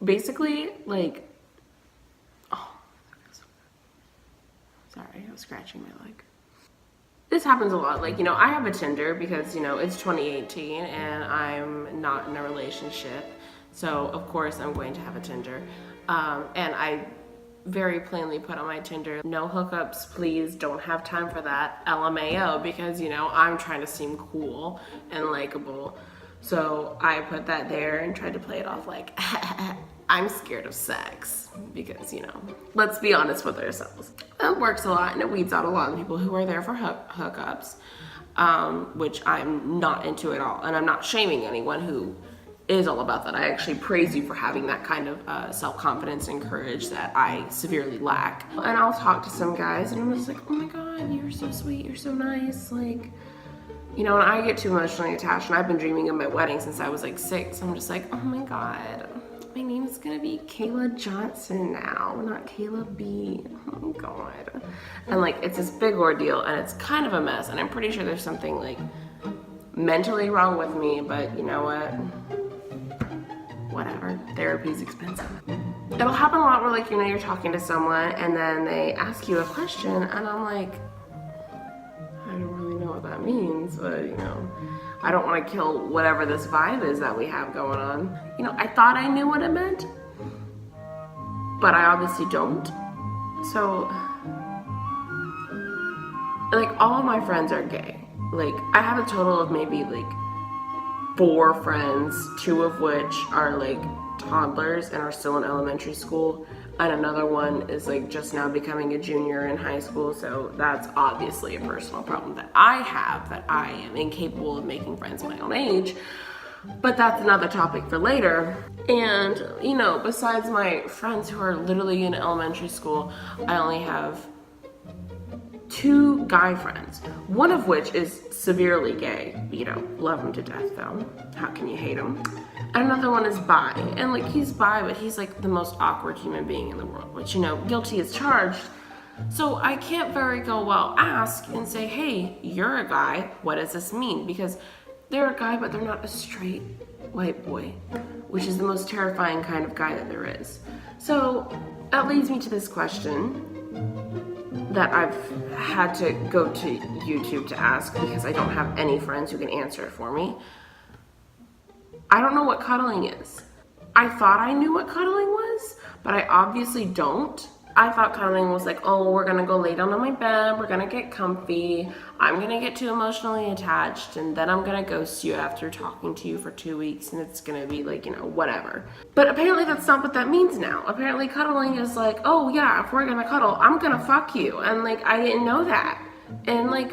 basically, like, oh, sorry, I was scratching my leg. This happens a lot. Like, you know, I have a Tinder because, you know, it's 2018 and I'm not in a relationship. So, of course, I'm going to have a Tinder. And I very plainly put on my Tinder, no hookups, please, don't have time for that, LMAO, because, you know, I'm trying to seem cool and likable. So I put that there and tried to play it off like, I'm scared of sex, because, you know, let's be honest with ourselves. It works a lot and it weeds out a lot of people who are there for hookups, which I'm not into at all. And I'm not shaming anyone who is all about that. I actually praise you for having that kind of self-confidence and courage that I severely lack. And I'll talk to some guys and I'm just like, oh my God, you're so sweet, you're so nice. Like, you know, and I get too emotionally attached, and I've been dreaming of my wedding since I was like 6. I'm just like, oh my God, my name is gonna be Kayla Johnson now, not Kayla B. Oh my God. And like, it's this big ordeal and it's kind of a mess. And I'm pretty sure there's something like mentally wrong with me, but you know what? Whatever, therapy's expensive. It'll happen a lot where, like, you know, you're talking to someone and then they ask you a question and I'm like, I don't really know what that means, but you know, I don't want to kill whatever this vibe is that we have going on. You know, I thought I knew what it meant, but I obviously don't. So, like, all of my friends are gay. Like, I have a total of maybe like 4 friends, 2 of which are like toddlers and are still in elementary school, and another one is like just now becoming a junior in high school. So that's obviously a personal problem that I have, that I am incapable of making friends my own age, but that's another topic for later. And you know, besides my friends who are literally in elementary school, I only have 2 guy friends, one of which is severely gay. You know, love him to death though. How can you hate him? And another one is bi, and like, he's bi, but he's like the most awkward human being in the world, which, you know, guilty as charged. So I can't very well ask and say, hey, you're a guy, what does this mean? Because they're a guy, but they're not a straight white boy, which is the most terrifying kind of guy that there is. So that leads me to this question that I've had to go to YouTube to ask because I don't have any friends who can answer it for me. I don't know what cuddling is. I thought I knew what cuddling was, but I obviously don't. I thought cuddling was like, oh, we're gonna go lay down on my bed, we're gonna get comfy, I'm gonna get too emotionally attached, and then I'm gonna ghost you after talking to you for 2 weeks, and it's gonna be like, you know, whatever. But apparently that's not what that means now. Apparently cuddling is like, oh yeah, if we're gonna cuddle, I'm gonna fuck you. And like, I didn't know that. And like,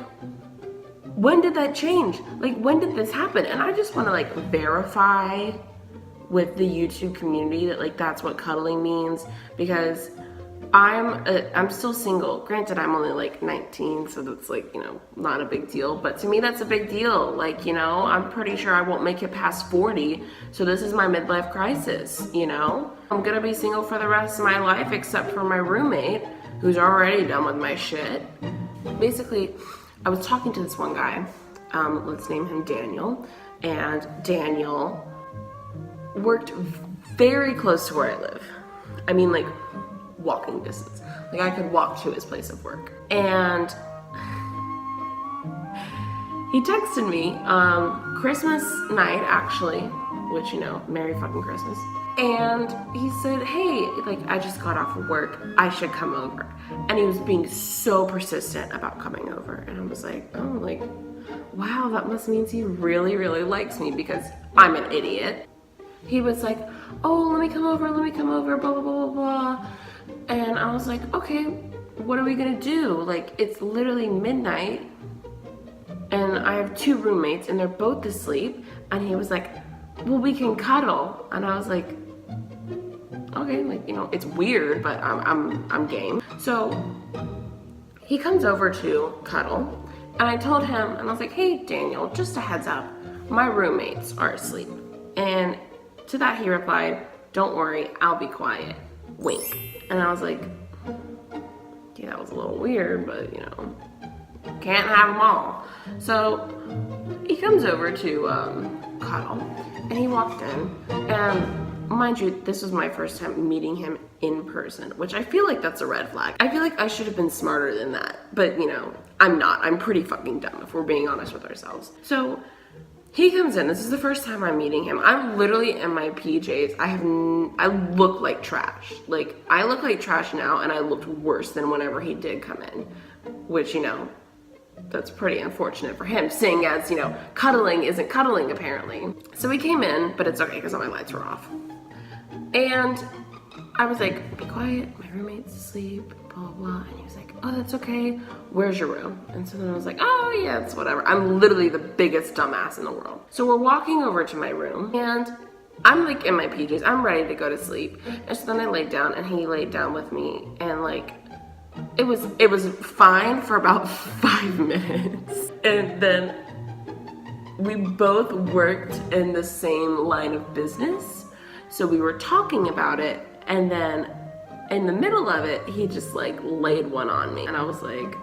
when did that change? Like, when did this happen? And I just wanna like verify with the YouTube community that like that's what cuddling means, because I'm still single. Granted, I'm only like 19, so that's like, you know, not a big deal. But to me, that's a big deal. Like, you know, I'm pretty sure I won't make it past 40. So this is my midlife crisis, you know? I'm gonna be single for the rest of my life, except for my roommate, who's already done with my shit. Basically, I was talking to this one guy, let's name him Daniel. And Daniel worked very close to where I live. I mean, like, walking distance. Like, I could walk to his place of work. And he texted me Christmas night, actually, which, you know, Merry fucking Christmas. And he said, hey, like, I just got off of work, I should come over. And he was being so persistent about coming over. And I was like, oh, like, wow, that must mean he really, really likes me, because I'm an idiot. He was like, oh, let me come over, blah, blah, blah, blah, blah. And I was like, okay, what are we gonna do? Like, it's literally midnight and I have 2 roommates and they're both asleep. And he was like, well, we can cuddle. And I was like, okay, like, you know, it's weird, but I'm game. So he comes over to cuddle, and I told him, and I was like, hey, Daniel, just a heads up, my roommates are asleep. And to that he replied, don't worry, I'll be quiet, wink. And I was like, yeah, that was a little weird, but you know, can't have them all. So he comes over to cuddle, and he walked in, and mind you, this was my first time meeting him in person, which I feel like that's a red flag. I feel like I should have been smarter than that, but you know, I'm not. I'm pretty fucking dumb if we're being honest with ourselves. So he comes in, this is the first time I'm meeting him. I'm literally in my PJs. I look like trash. Like, I look like trash now, and I looked worse than whenever he did come in, which, you know, that's pretty unfortunate for him, seeing as, you know, cuddling isn't cuddling apparently. So he came in, but it's okay because all my lights were off. And I was like, be quiet, my roommate's asleep, blah, blah, blah. And he was like, oh, that's okay. Where's your room? And so then I was like, oh yeah, it's whatever. I'm literally the biggest dumbass in the world. So we're walking over to my room and I'm like in my PJs, I'm ready to go to sleep. And so then I laid down and he laid down with me and like, it was fine for about 5 minutes. And then we both worked in the same line of business. So we were talking about it, and then in the middle of it, he just like laid one on me. And I was like,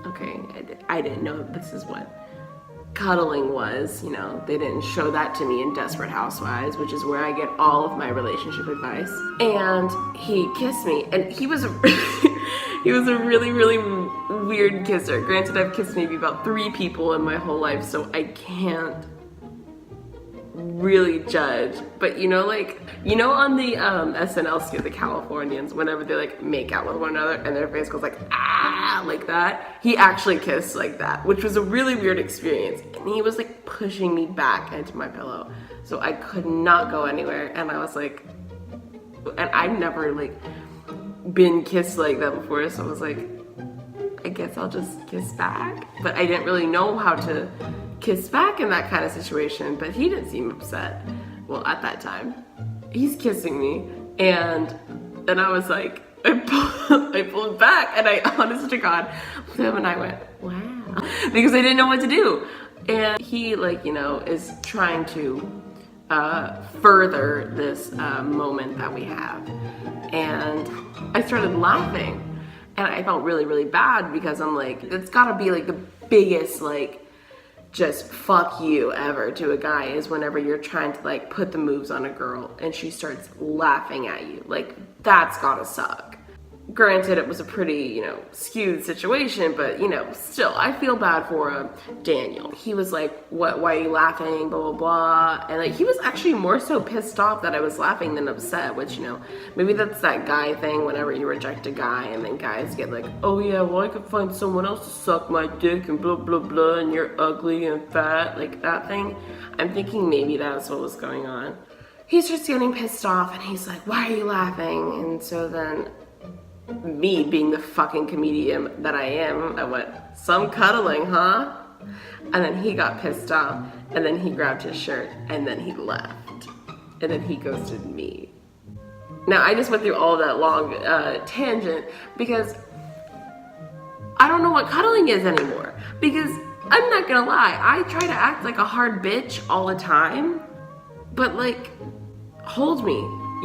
okay, I didn't know this is what cuddling was, you know. They didn't show that to me in Desperate Housewives, which is where I get all of my relationship advice. And he kissed me, and he was he was a really, really weird kisser. Granted, I've kissed maybe about 3 people in my whole life, so I can't really judge. But you know, like, you know, on the SNL skit, the Californians, whenever they like make out with one another and their face goes like, ah, like that, he actually kissed like that, which was a really weird experience. And he was like pushing me back into my pillow, so I could not go anywhere. And I was like, and I've never like been kissed like that before, so I was like, I guess I'll just kiss back. But I didn't really know how to kiss back in that kind of situation, but he didn't seem upset. Well, at that time, he's kissing me, and then I was like, I pulled back, and I, honest to God, looked at him and I went, wow, because I didn't know what to do. And he, like, you know, is trying to further this moment that we have. And I started laughing, and I felt really, really bad because I'm like, it's gotta be like the biggest, like, just fuck you ever to a guy is whenever you're trying to like put the moves on a girl and she starts laughing at you. Like, that's gotta suck. Granted, it was a pretty, you know, skewed situation, but you know, still, I feel bad for Daniel. He was like, what, why are you laughing, blah, blah, blah. And like, he was actually more so pissed off that I was laughing than upset, which, you know, maybe that's that guy thing whenever you reject a guy and then guys get like, oh yeah, well, I could find someone else to suck my dick and blah, blah, blah, and you're ugly and fat, like that thing. I'm thinking maybe that's what was going on. He's just getting pissed off and he's like, why are you laughing? And so then me being the fucking comedian that I am, I went, some cuddling, huh? And then he got pissed off, and then he grabbed his shirt, and then he left. And then he ghosted me. Now, I just went through all that long tangent because I don't know what cuddling is anymore. Because I'm not gonna lie, I try to act like a hard bitch all the time, but like, hold me,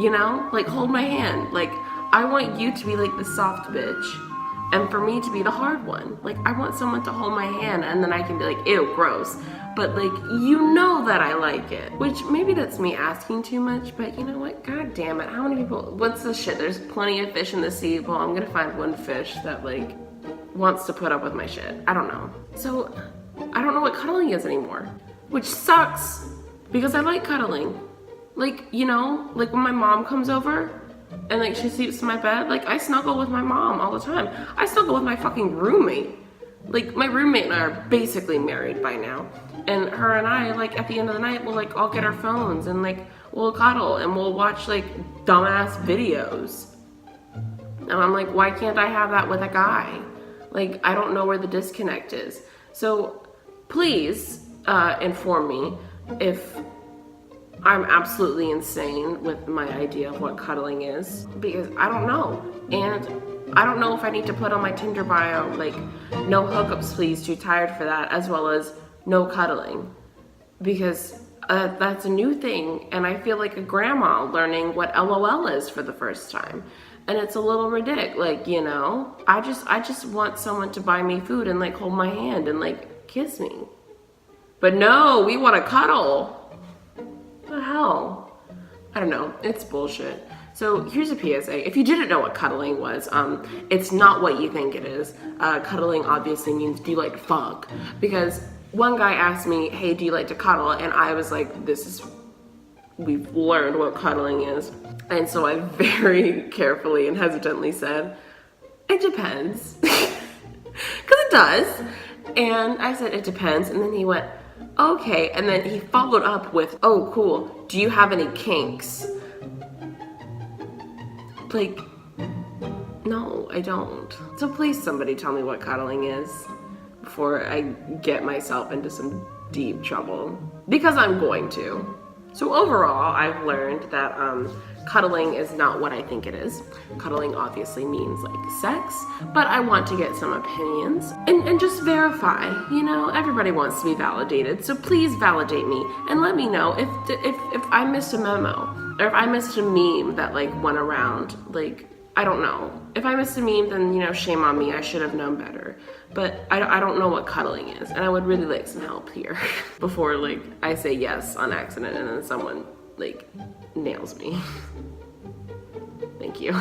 you know? Like, hold my hand. Like, I want you to be like the soft bitch and for me to be the hard one. Like, I want someone to hold my hand and then I can be like, ew, gross. But like, you know that I like it. Which maybe that's me asking too much, but you know what? God damn it. How many people, what's this shit? There's plenty of fish in the sea. Well, I'm gonna find one fish that like wants to put up with my shit. I don't know. So I don't know what cuddling is anymore, which sucks because I like cuddling. Like, you know, like when my mom comes over, and like she sleeps in my bed, like I snuggle with my mom all the time. I snuggle with my fucking roommate. Like, my roommate and I are basically married by now. And her and I, like, at the end of the night, we'll like all get our phones and like we'll cuddle and we'll watch like dumbass videos. And I'm like, why can't I have that with a guy? Like, I don't know where the disconnect is. So please inform me if I'm absolutely insane with my idea of what cuddling is, because I don't know. And I don't know if I need to put on my Tinder bio, like, no hookups please, too tired for that, as well as no cuddling. Because that's a new thing, and I feel like a grandma learning what LOL is for the first time. And it's a little ridiculous, like, you know? I just want someone to buy me food and like hold my hand and like kiss me. But no, we want to cuddle. What the hell? I don't know, it's bullshit. So here's a PSA. If you didn't know what cuddling was, it's not what you think it is. Cuddling obviously means, do you like to fuck? Because one guy asked me, hey, do you like to cuddle? And I was like, we've learned what cuddling is. And so I very carefully and hesitantly said, it depends. Because it does. And I said, it depends. And then he went, okay. And then he followed up with, oh, cool. Do you have any kinks? Like, no, I don't. So please somebody tell me what cuddling is before I get myself into some deep trouble. Because I'm going to. So overall, I've learned that cuddling is not what I think it is. Cuddling obviously means like sex, but I want to get some opinions and just verify. You know, everybody wants to be validated, so please validate me and let me know if I missed a memo or if I missed a meme that like went around. Like, I don't know. If I missed a meme, then, you know, shame on me. I should have known better. But I don't know what cuddling is, and I would really like some help here before, like, I say yes on accident and then someone, like, nails me. Thank you.